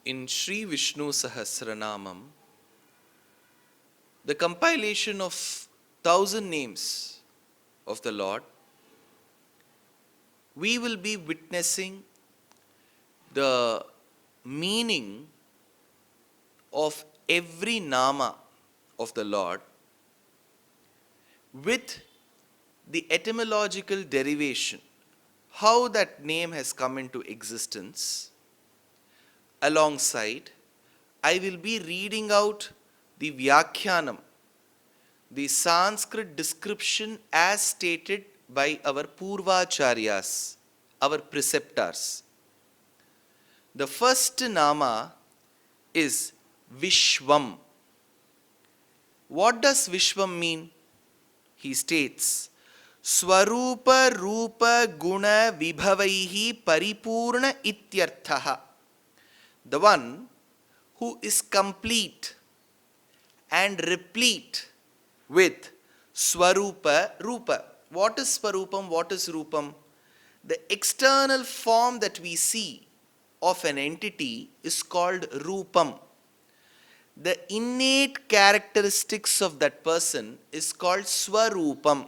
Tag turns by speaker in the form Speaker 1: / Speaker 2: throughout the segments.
Speaker 1: in Sri Vishnu Sahasranamam, the compilation of 1,000 names of the Lord, we will be witnessing the meaning of every nama of the Lord with the etymological derivation, how that name has come into existence. Alongside, I will be reading out the Vyakhyanam, the Sanskrit description as stated by our Purvacharyas, our preceptors. The first nama is Vishvam. What does Vishvam mean? He states, Swarupa Rupa Guna Vibhavaihi Paripurna Ityarthaha. The one who is complete and replete with Swarupa Rupa. What is Swarupam? What is Rupam? The external form that we see of an entity is called Rupam. The innate characteristics of that person is called Swarupam.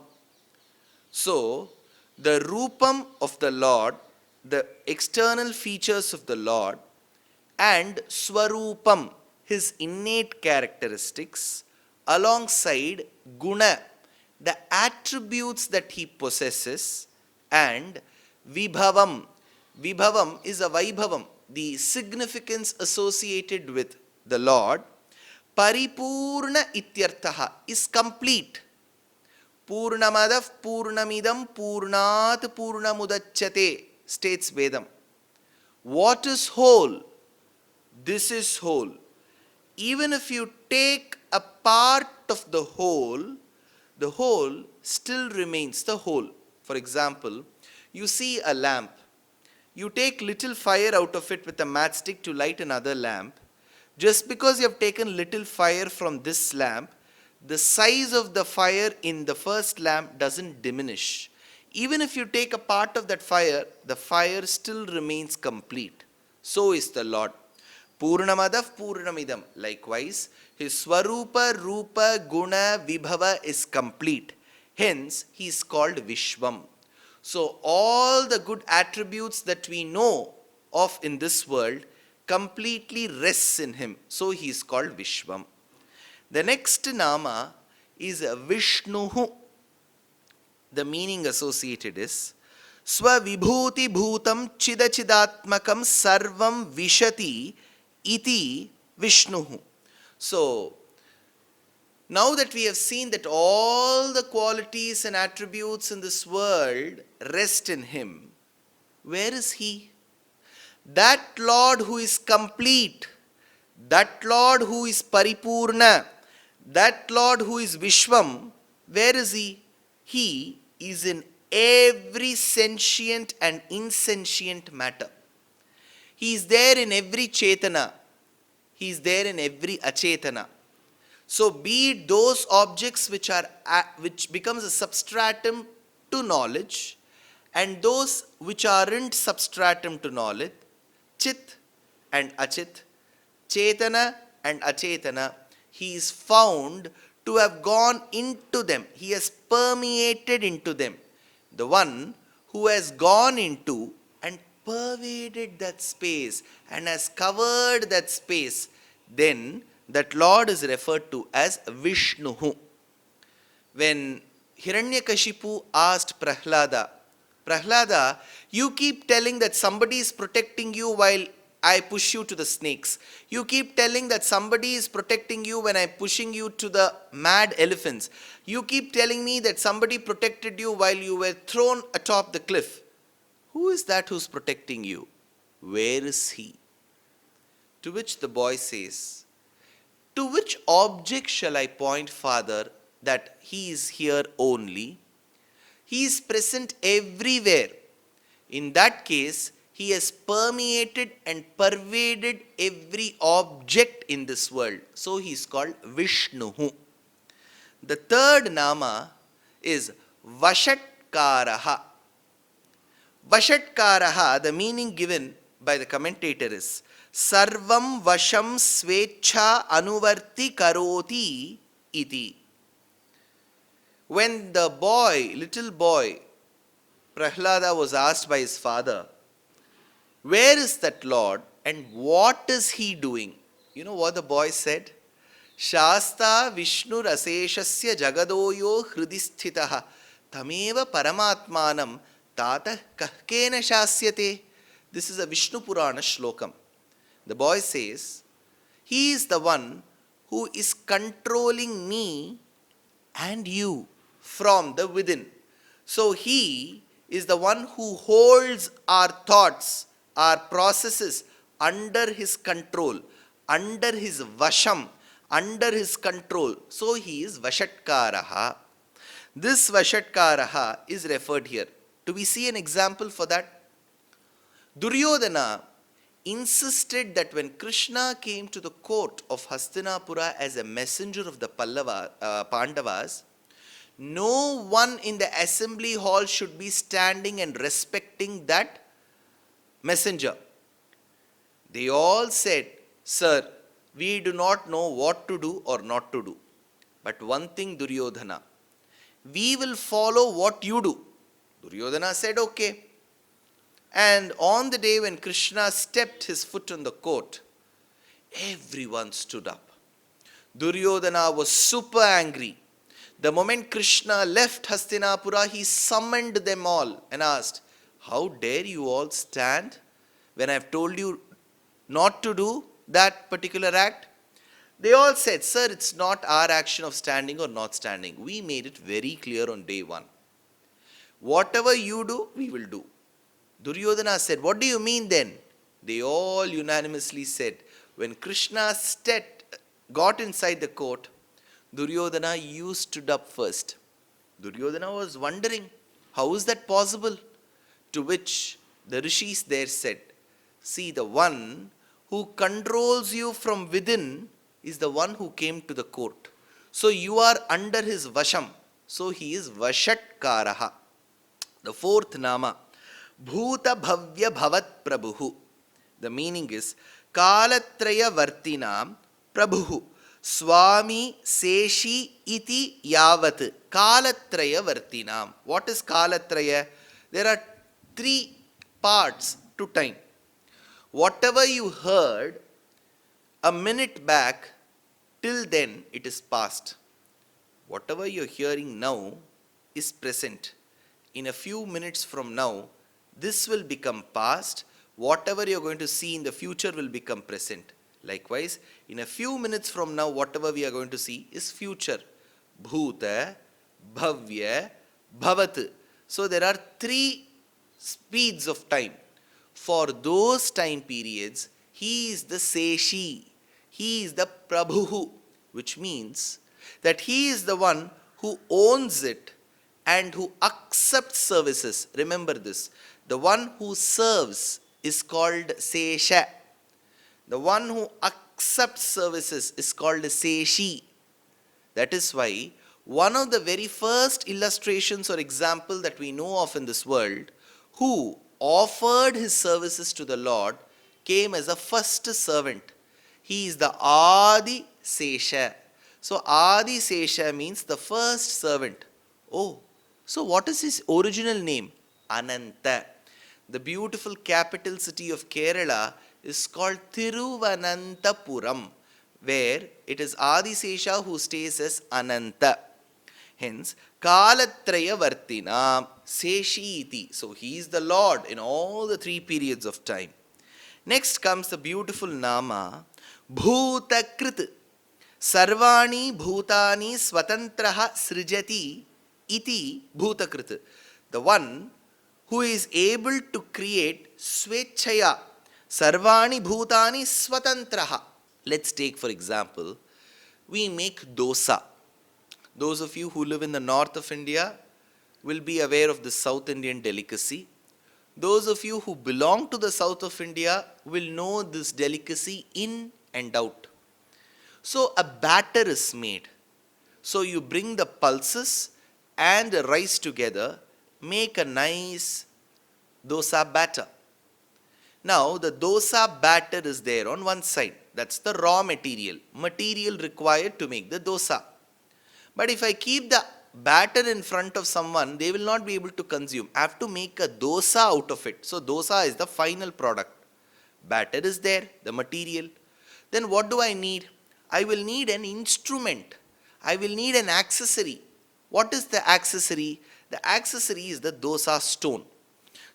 Speaker 1: So, the Rupam of the Lord, the external features of the Lord, and Swarupam, his innate characteristics, alongside Guna, the attributes that he possesses, and Vibhavam. Vibhavam is a Vaibhavam, the significance associated with the Lord. Paripurna Ityarthaha is complete. Purnamadav Purnamidam Purnat Purnamudachyate, states Vedam. What is whole? This is whole. Even if you take a part of the whole still remains the whole. For example, you see a lamp. You take little fire out of it with a matchstick to light another lamp. Just because you have taken little fire from this lamp, the size of the fire in the first lamp doesn't diminish. Even if you take a part of that fire, the fire still remains complete. So is the Lord. Purnamadav Purnamidam. Likewise, his Swarupa, Rupa, Guna, Vibhava is complete. Hence, he is called Vishvam. So, all the good attributes that we know of in this world completely rests in him. So, he is called Vishvam. The next nama is Vishnu. The meaning associated is Svavibhuti Bhutam Chidachidatmakam Sarvam Vishati Iti Vishnu. So, now that we have seen that all the qualities and attributes in this world rest in him, where is he? That Lord who is complete, that Lord who is Paripurna, that Lord who is Vishwam, where is he? He is in every sentient and insentient matter. He is there in every Chetana. He is there in every Achetana. So be it those objects which becomes a substratum to knowledge, and those which aren't substratum to knowledge, Chit and Achit, Chetana and Achetana, he is found to have gone into them. He has permeated into them. The one who has gone into and pervaded that space and has covered that space, then that Lord is referred to as Vishnu. When Hiranyakashipu asked Prahlada, you keep telling that somebody is protecting you while I push you to the snakes. You keep telling that somebody is protecting you when I'm pushing you to the mad elephants. You keep telling me that somebody protected you while you were thrown atop the cliff. Who is that who's protecting you? Where is he? To which the boy says, to which object shall I point, Father, that he is here only? He is present everywhere. In that case, he has permeated and pervaded every object in this world. So he is called Vishnu. The third nama is Vashatkaraha. Vashatkaraha, the meaning given by the commentator is sarvam vasham svecha anuvarti karoti iti. When the little boy, Prahlada was asked by his father, where is that Lord and what is he doing? You know what the boy said? Shasta Vishnu raseshasya jagadoyo hrudisthitaha tameva paramatmanam tata kahkena shasyate. This is a Vishnu Purana shlokam. The boy says, he is the one who is controlling me and you from the within. So he is the one who holds our thoughts, our processes under his control, under his vasham, under his control. So he is Vashatkaraha. This Vashatkaraha is referred here. Do we see an example for that? Duryodhana insisted that when Krishna came to the court of Hastinapura as a messenger of the Pandavas, no one in the assembly hall should be standing and respecting that messenger. They all said, sir, we do not know what to do or not to do. But one thing, Duryodhana, we will follow what you do. Duryodhana said, okay. And on the day when Krishna stepped his foot on the court, everyone stood up. Duryodhana was super angry. The moment Krishna left Hastinapura, he summoned them all and asked, how dare you all stand when I have told you not to do that particular act? They all said, sir, it's not our action of standing or not standing. We made it very clear on day one. Whatever you do, we will do. Duryodhana said, what do you mean then? They all unanimously said, when Krishna got inside the court, Duryodhana, you stood up first. Duryodhana was wondering, how is that possible? To which the rishis there said, see, the one who controls you from within is the one who came to the court. So you are under his vasham. So he is Vashatkaraha. The fourth nama, Bhuta Bhavya Bhavat Prabhu. The meaning is Kalatraya Vartinam Prabhu. Swami Seshi Iti Yavat. Kalatraya Vartinam. What is Kalatraya? There are three parts to time. Whatever you heard a minute back, till then it is past. Whatever you are hearing now is present. In a few minutes from now, this will become past. Whatever you are going to see in the future will become present. Likewise, in a few minutes from now, whatever we are going to see is future. Bhuta, Bhavya, Bhavat. So there are three speeds of time. For those time periods, he is the Seshi. He is the Prabhu, which means that he is the one who owns it and who accepts services. Remember this. The one who serves is called Sesha. The one who accepts services is called Seshi. That is why one of the very first illustrations or example that we know of in this world, who offered his services to the Lord, came as a first servant. He is the Adi Sesha. So Adi Sesha means the first servant. Oh, so what is his original name? Ananta. The beautiful capital city of Kerala is called Thiruvananthapuram, where it is Adi Sesha who stays as Ananta. Hence, Kalatraya Vartina Seshi iti. So he is the Lord in all the three periods of time. Next comes the beautiful nama Bhutakrit. Sarvani Bhutani Swatantraha Srijati iti Bhutakrit. The one who is able to create Swechaya. Sarvani Bhutani Swatantraha. Let's take for example, we make dosa. Those of you who live in the north of India will be aware of the South Indian delicacy. Those of you who belong to the south of India will know this delicacy in and out. So a batter is made. So you bring the pulses and the rice together, make a nice dosa batter. Now the dosa batter is there on one side. That's the raw material required to make the dosa. But if I keep the batter in front of someone, they will not be able to consume. I have to make a dosa out of it. So dosa is the final product. Batter is there, the material. Then what do I need? I will need an instrument. I will need an accessory. What is the accessory? The accessory is the dosa stone.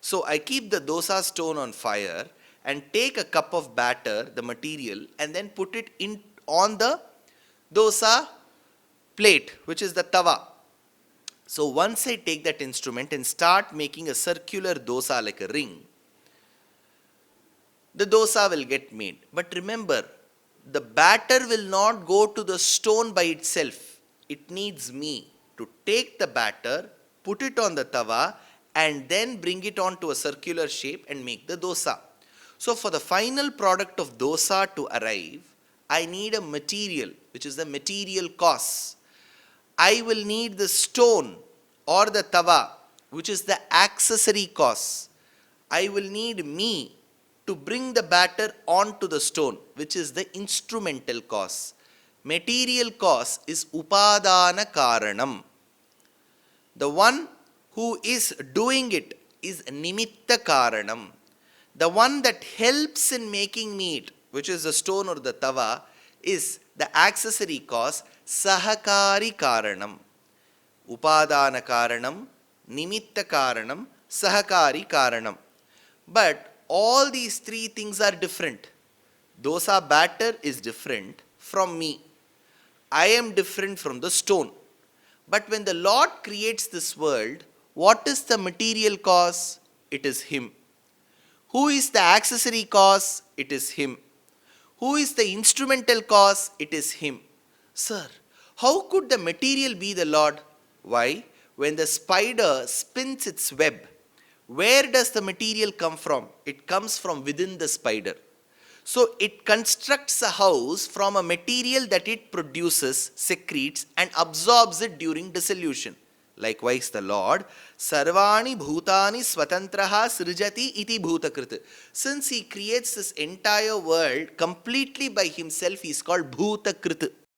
Speaker 1: So I keep the dosa stone on fire and take a cup of batter, the material, and then put it in on the dosa plate, which is the tawa. So once I take that instrument and start making a circular dosa like a ring, the dosa will get made. But remember, the batter will not go to the stone by itself. It needs me to take the batter, put it on the tawa, and then bring it on to a circular shape and make the dosa. So for the final product of dosa to arrive, I need a material, which is the material cost. I will need the stone or the tawa, which is the accessory cost. I will need me to bring the batter onto the stone, which is the instrumental cost. Material cost is upadana karanam. The one who is doing it is nimitta karanam. The one that helps in making meat, which is the stone or the tawa, is the accessory cost, sahakari karanam. Upadana karanam, nimitta karanam, sahakari karanam. But all these three things are different. Dosa batter is different from me. I am different from the stone. But when the Lord creates this world, what is the material cause? It is Him. Who is the accessory cause? It is Him. Who is the instrumental cause? It is Him. Sir, how could the material be the Lord? Why? When the spider spins its web, where does the material come from? It comes from within the spider. So it constructs a house from a material that it produces, secretes, and absorbs it during dissolution. Likewise, the Lord, Sarvani Bhutani Swatantraha Srijati iti Bhutakrit. Since He creates this entire world completely by Himself, He is called Bhutakrit.